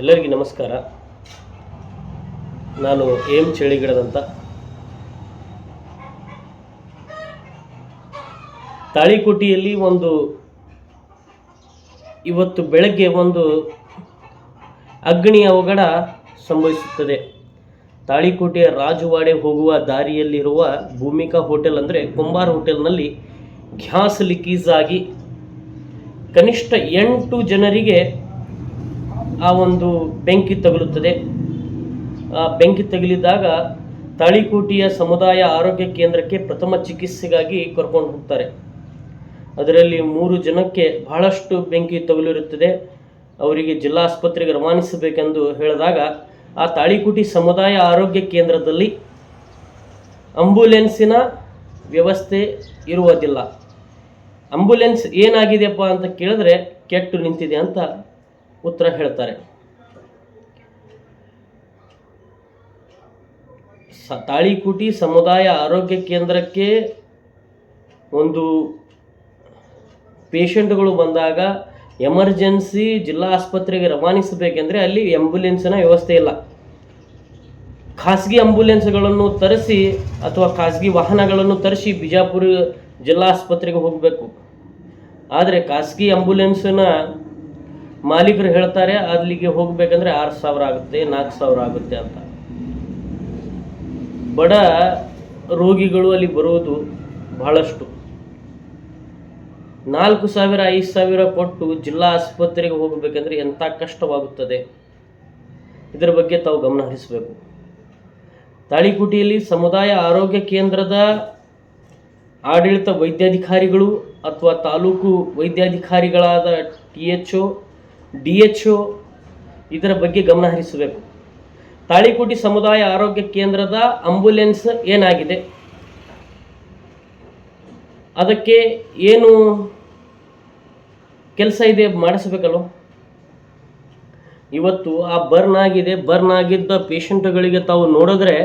ಎಲ್ಲರಿಗೂ ನಮಸ್ಕಾರ. ನಾನು ಎಂ ಚಳಿಗಿಡದಂತ. ತಾಳಿಕೋಟೆಯಲ್ಲಿ ಇವತ್ತು ಬೆಳಗ್ಗೆ ಒಂದು ಅಗ್ನಿ ಅವಘಡ ಸಂಭವಿಸುತ್ತದೆ. ತಾಳಿಕೋಟೆಯ ರಾಜವಾಡೆ ಹೋಗುವ ದಾರಿಯಲ್ಲಿರುವ ಭೂಮಿಕಾ ಹೋಟೆಲ್ ಅಂದರೆ ಕುಂಬಾರ್ ಹೋಟೆಲ್ನಲ್ಲಿ ಗ್ಯಾಸ್ ಲೀಕೇಜ್ ಆಗಿ ಕನಿಷ್ಠ 8 ಜನರಿಗೆ ಆ ಒಂದು ಬೆಂಕಿ ತಗುಲುತ್ತದೆ. ಆ ಬೆಂಕಿ ತಗುಲಿದಾಗ ತಾಳಿಕೋಟೆಯ ಸಮುದಾಯ ಆರೋಗ್ಯ ಕೇಂದ್ರಕ್ಕೆ ಪ್ರಥಮ ಚಿಕಿತ್ಸೆಗಾಗಿ ಕರ್ಕೊಂಡು ಹೋಗ್ತಾರೆ. ಅದರಲ್ಲಿ 3 ಜನಕ್ಕೆ ಬಹಳಷ್ಟು ಬೆಂಕಿ ತಗುಲಿರುತ್ತದೆ. ಅವರಿಗೆ ಜಿಲ್ಲಾ ಆಸ್ಪತ್ರೆಗೆ ರವಾನಿಸಬೇಕೆಂದು ಹೇಳಿದಾಗ ಆ ತಾಳಿಕೋಟೆ ಸಮುದಾಯ ಆರೋಗ್ಯ ಕೇಂದ್ರದಲ್ಲಿ ಆಂಬ್ಯುಲೆನ್ಸಿನ ವ್ಯವಸ್ಥೆ ಇರುವುದಿಲ್ಲ. ಆಂಬ್ಯುಲೆನ್ಸ್ ಏನಾಗಿದೆಯಪ್ಪ ಅಂತ ಕೇಳಿದ್ರೆ ಕೆಟ್ಟು ನಿಂತಿದೆ ಅಂತ ಉತ್ತರ ಹೇಳ್ತಾರೆ. ತಾಳಿಕೋಟೆ ಸಮುದಾಯ ಆರೋಗ್ಯ ಕೇಂದ್ರಕ್ಕೆ ಒಂದು ಪೇಷಂಟ್ಗಳು ಬಂದಾಗ ಎಮರ್ಜೆನ್ಸಿ ಜಿಲ್ಲಾ ಆಸ್ಪತ್ರೆಗೆ ರವಾನಿಸಬೇಕೆಂದರೆ ಅಲ್ಲಿ ಆಂಬ್ಯುಲೆನ್ಸ್ನ ವ್ಯವಸ್ಥೆ ಇಲ್ಲ. ಖಾಸಗಿ ಆಂಬ್ಯುಲೆನ್ಸ್ಗಳನ್ನು ತರಿಸಿ ಅಥವಾ ಖಾಸಗಿ ವಾಹನಗಳನ್ನು ತರಿಸಿ ಬಿಜಾಪುರ ಜಿಲ್ಲಾ ಆಸ್ಪತ್ರೆಗೆ ಹೋಗಬೇಕು. ಆದರೆ ಖಾಸಗಿ ಆಂಬ್ಯುಲೆನ್ಸ್ನ ಮಾಲೀಕರು ಹೇಳ್ತಾರೆ ಅಲ್ಲಿಗೆ ಹೋಗಬೇಕಂದ್ರೆ 6,000 ಆಗುತ್ತೆ, 4,000 ಆಗುತ್ತೆ ಅಂತ. ಬಡ ರೋಗಿಗಳು ಅಲ್ಲಿ ಬರುವುದು ಬಹಳಷ್ಟು. 4,000 5,000 ಕೊಟ್ಟು ಜಿಲ್ಲಾ ಆಸ್ಪತ್ರೆಗೆ ಹೋಗಬೇಕಂದ್ರೆ ಎಂಥ ಕಷ್ಟವಾಗುತ್ತದೆ. ಇದರ ಬಗ್ಗೆ ತಾವು ಗಮನ ಹರಿಸಬೇಕು. ತಾಳಿಕೋಟೆಯಲ್ಲಿ ಸಮುದಾಯ ಆರೋಗ್ಯ ಕೇಂದ್ರದ ಆಡಳಿತ ವೈದ್ಯಾಧಿಕಾರಿಗಳು ಅಥವಾ ತಾಲೂಕು ವೈದ್ಯಾಧಿಕಾರಿಗಳಾದ THO DHO ಇದರ ಬಗ್ಗೆ ಗಮನ ಹರಿಸಬೇಕು. ತಾಳಿಕೋಟೆ ಸಮುದಾಯ ಆರೋಗ್ಯ ಕೇಂದ್ರದ ಆಂಬ್ಯುಲೆನ್ಸ್ ಏನಾಗಿದೆ, ಅದಕ್ಕೆ ಏನು ಕೆಲಸ ಇದೆ ಮಾಡಿಸಬೇಕಲ್ವ. ಇವತ್ತು ಆ ಬರ್ನ್ ಆಗಿದ್ದ ಪೇಷಂಟ್ಗಳಿಗೆ ತಾವು ನೋಡಿದ್ರೆ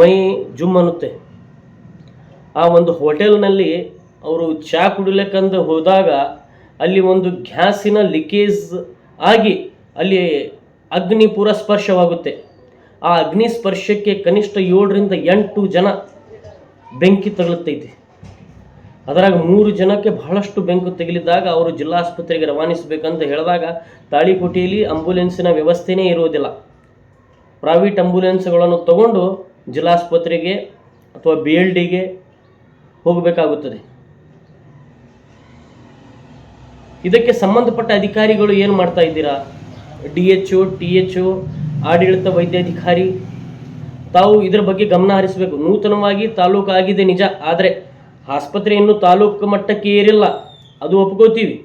ಮೈ ಜುಮ್ ಅನ್ನುತ್ತೆ. ಆ ಒಂದು ಹೋಟೆಲ್ನಲ್ಲಿ ಅವರು ಚಹಾ ಕುಡಿಲಿಕ್ಕಂದು ಹೋದಾಗ ಅಲ್ಲಿ ಒಂದು ಗ್ಯಾಸಿನ ಲೀಕೇಜ್ ಆಗಿ ಅಲ್ಲಿ ಅಗ್ನಿ ಪೂರ ಸ್ಪರ್ಶವಾಗುತ್ತೆ. ಆ ಅಗ್ನಿ ಸ್ಪರ್ಶಕ್ಕೆ ಕನಿಷ್ಠ 7 ರಿಂದ 8 ಜನ ಬೆಂಕಿ ತಗುಲುತ್ತೈತಿ. ಅದರಾಗ 3 ಜನಕ್ಕೆ ಬಹಳಷ್ಟು ಬೆಂಕಿ ತಗುಲಿದಾಗ ಅವರು ಜಿಲ್ಲಾ ಆಸ್ಪತ್ರೆಗೆ ರವಾನಿಸಬೇಕಂತ ಹೇಳಿದಾಗ ತಾಳಿಕೋಟೆಯಲ್ಲಿ ಆಂಬ್ಯುಲೆನ್ಸಿನ ವ್ಯವಸ್ಥೆನೇ ಇರುವುದಿಲ್ಲ. ಪ್ರೈವೇಟ್ ಆಂಬ್ಯುಲೆನ್ಸ್ಗಳನ್ನು ತಗೊಂಡು ಜಿಲ್ಲಾಸ್ಪತ್ರೆಗೆ ಅಥವಾ BLDಗೆ ಹೋಗಬೇಕಾಗುತ್ತದೆ. ಇದಕ್ಕೆ ಸಂಬಂಧಪಟ್ಟ ಅಧಿಕಾರಿಗಳು ಏನು ಮಾಡ್ತಾ ಇದ್ದೀರಾ? DHO THO ಆಡಳಿತ ವೈದ್ಯಾಧಿಕಾರಿ ತಾವು ಇದರ ಬಗ್ಗೆ ಗಮನ ಹರಿಸಬೇಕು. ನೂತನವಾಗಿ ತಾಲೂಕು ಆಗಿದೆ ನಿಜ, ಆದರೆ ಆಸ್ಪತ್ರೆ ಇನ್ನೂ ತಾಲೂಕು ಮಟ್ಟಕ್ಕೆ ಏರಿಲ್ಲ, ಅದು ಒಪ್ಕೋತೀವಿ.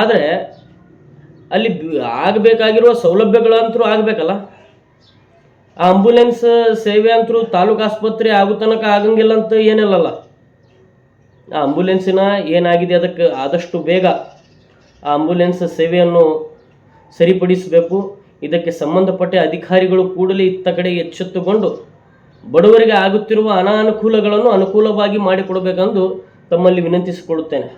ಆದರೆ ಅಲ್ಲಿ ಆಗಬೇಕಾಗಿರುವ ಸೌಲಭ್ಯಗಳಂತರೂ ಆಗಬೇಕಲ್ಲ. ಆ ಆಂಬ್ಯುಲೆನ್ಸ್ ಸೇವೆ ಅಂತರೂ ತಾಲೂಕು ಆಸ್ಪತ್ರೆ ಆಗೋ ತನಕ ಆಗಂಗಿಲ್ಲ ಅಂತ ಏನಿಲ್ಲಲ್ಲ. ಆ ಆಂಬ್ಯುಲೆನ್ಸಿನ ಏನಾಗಿದೆ ಅದಕ್ಕೆ ಆದಷ್ಟು ಬೇಗ ಆ ಆಂಬ್ಯುಲೆನ್ಸ್ ಸೇವೆಯನ್ನು ಸರಿಪಡಿಸಬೇಕು. ಇದಕ್ಕೆ ಸಂಬಂಧಪಟ್ಟ ಅಧಿಕಾರಿಗಳು ಕೂಡಲೇ ಇತ್ತ ಕಡೆ ಎಚ್ಚೆತ್ತುಕೊಂಡು ಬಡವರಿಗೆ ಆಗುತ್ತಿರುವ ಅನಾನುಕೂಲಗಳನ್ನು ಅನುಕೂಲವಾಗಿ ಮಾಡಿಕೊಡಬೇಕೆಂದು ತಮ್ಮಲ್ಲಿ ವಿನಂತಿಸಿಕೊಳ್ಳುತ್ತೇನೆ.